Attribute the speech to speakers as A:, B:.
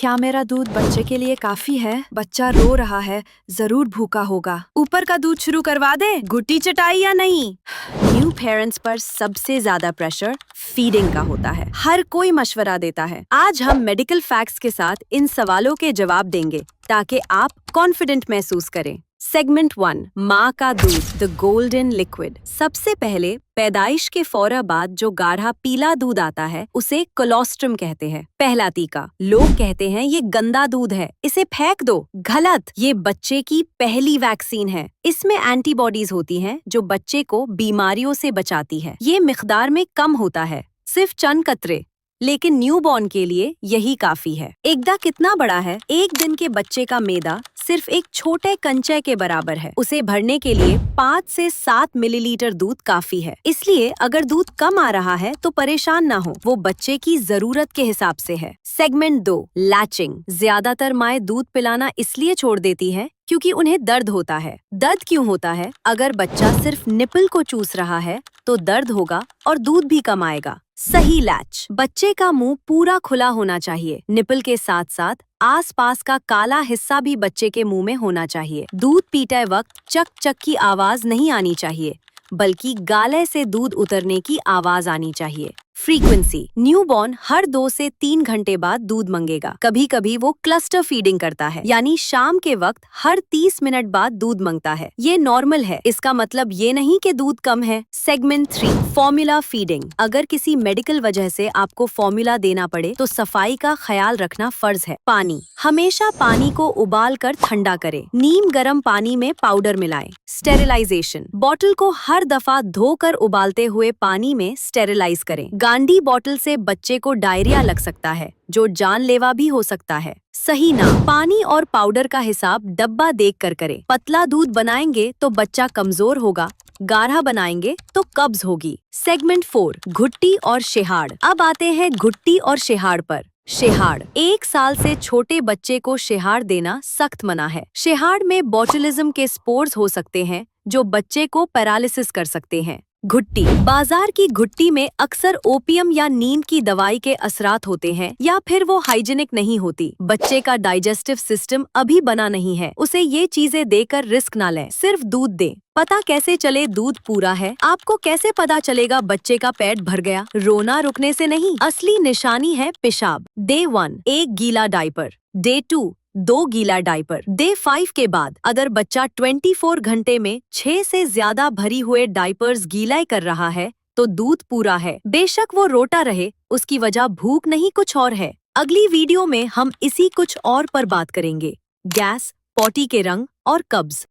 A: क्या मेरा दूध बच्चे के लिए काफी है? बच्चा रो रहा है, जरूर भूखा होगा। ऊपर का दूध शुरू करवा दे, घुट्टी चटाई या नहीं? न्यू पेरेंट्स पर सबसे ज्यादा प्रेशर फीडिंग का होता है। हर कोई मशवरा देता है। आज हम मेडिकल फैक्ट्स के साथ इन सवालों के जवाब देंगे ताकि आप कॉन्फिडेंट महसूस करें। सेगमेंट 1, माँ का दूध, द गोल्डन लिक्विड। सबसे पहले पैदाइश के फौरा बाद जो गाढ़ा पीला दूध आता है उसे कोलोस्ट्रम कहते हैं। पहला टीका। लोग कहते हैं ये गंदा दूध है, इसे फेंक दो। गलत, ये बच्चे की पहली वैक्सीन है। इसमें एंटीबॉडीज होती हैं जो बच्चे को बीमारियों से बचाती है। ये मिकदार में कम होता है, सिर्फ चंद कतरे, लेकिन न्यूबॉर्न के लिए यही काफी है। एकदा कितना बड़ा है? एक दिन के बच्चे का मैदा सिर्फ एक छोटे कंचे के बराबर है। उसे भरने के लिए 5 से 7 मिलीलीटर दूध काफी है। इसलिए अगर दूध कम आ रहा है तो परेशान ना हो, वो बच्चे की जरूरत के हिसाब से है। Segment 2, latching. ज्यादातर माएं दूध पिलाना इसलिए छोड़ देती हैं क्योंकि उन्हें दर्द होता है। दर्द क्यों होता है? अगर बच्चा सिर्फ निपल को चूस रहा है तो दर्द होगा और दूध भी कम आएगा। सही लैच। बच्चे का मुंह पूरा खुला होना चाहिए। निपल के साथ साथ आसपास का काला हिस्सा भी बच्चे के मुंह में होना चाहिए। दूध पीते वक्त चक चक की आवाज नहीं आनी चाहिए, बल्कि गाले से दूध उतरने की आवाज आनी चाहिए। फ्रीक्वेंसी। न्यूबॉर्न हर 2 से 3 घंटे बाद दूध मांगेगा। कभी कभी वो क्लस्टर फीडिंग करता है, यानी शाम के वक्त हर 30 मिनट बाद दूध मांगता है। ये नॉर्मल है, इसका मतलब ये नहीं कि दूध कम है। Segment 3, formula feeding. अगर किसी मेडिकल वजह से आपको फॉर्मूला देना पड़े तो सफाई का ख्याल रखना फर्ज है। पानी। हमेशा पानी को उबाल कर ठंडा करें। नीम गर्म पानी में पाउडर मिलाएं। स्टेरिलाइजेशन। बॉटल को हर दफा धोकर उबालते हुए पानी में स्टेरिलाइज करें। गांडी बॉटल से बच्चे को डायरिया लग सकता है, जो जानलेवा भी हो सकता है। सही ना। पानी और पाउडर का हिसाब डब्बा देखकर करें। पतला दूध बनाएंगे तो बच्चा कमजोर होगा, गाढ़ा बनाएंगे तो कब्ज होगी। सेगमेंट 4, घुट्टी और शेहाड़। अब आते हैं घुट्टी और शेहाड़ पर। शेहाड़। 1 साल से छोटे बच्चे को शेहाड़ देना सख्त मना है। शेहाड़ में बोtulism के स्पोर्स हो सकते हैं जो बच्चे को पैरालिसिस कर सकते हैं। घुट्टी। बाजार की घुट्टी में अक्सर ओपियम या नींद की दवाई के असरात होते हैं, या फिर वो हाइजीनिक नहीं होती। बच्चे का डाइजेस्टिव सिस्टम अभी बना नहीं है, उसे ये चीजें देकर रिस्क ना लें। सिर्फ दूध दें। पता कैसे चले दूध पूरा है? आपको कैसे पता चलेगा बच्चे का पेट भर गया? रोना रुकने से नहीं, असली निशानी है पेशाब। डे 1, 1 गीला डायपर। डे 2, 2 गीला डायपर। डे 5 के बाद अगर बच्चा 24 घंटे में 6 से ज्यादा भरी हुए डायपर्स गीला कर रहा है तो दूध पूरा है। बेशक वो रोता रहे, उसकी वजह भूख नहीं कुछ और है। अगली वीडियो में हम इसी कुछ और पर बात करेंगे। गैस, पॉटी के रंग और कब्ज।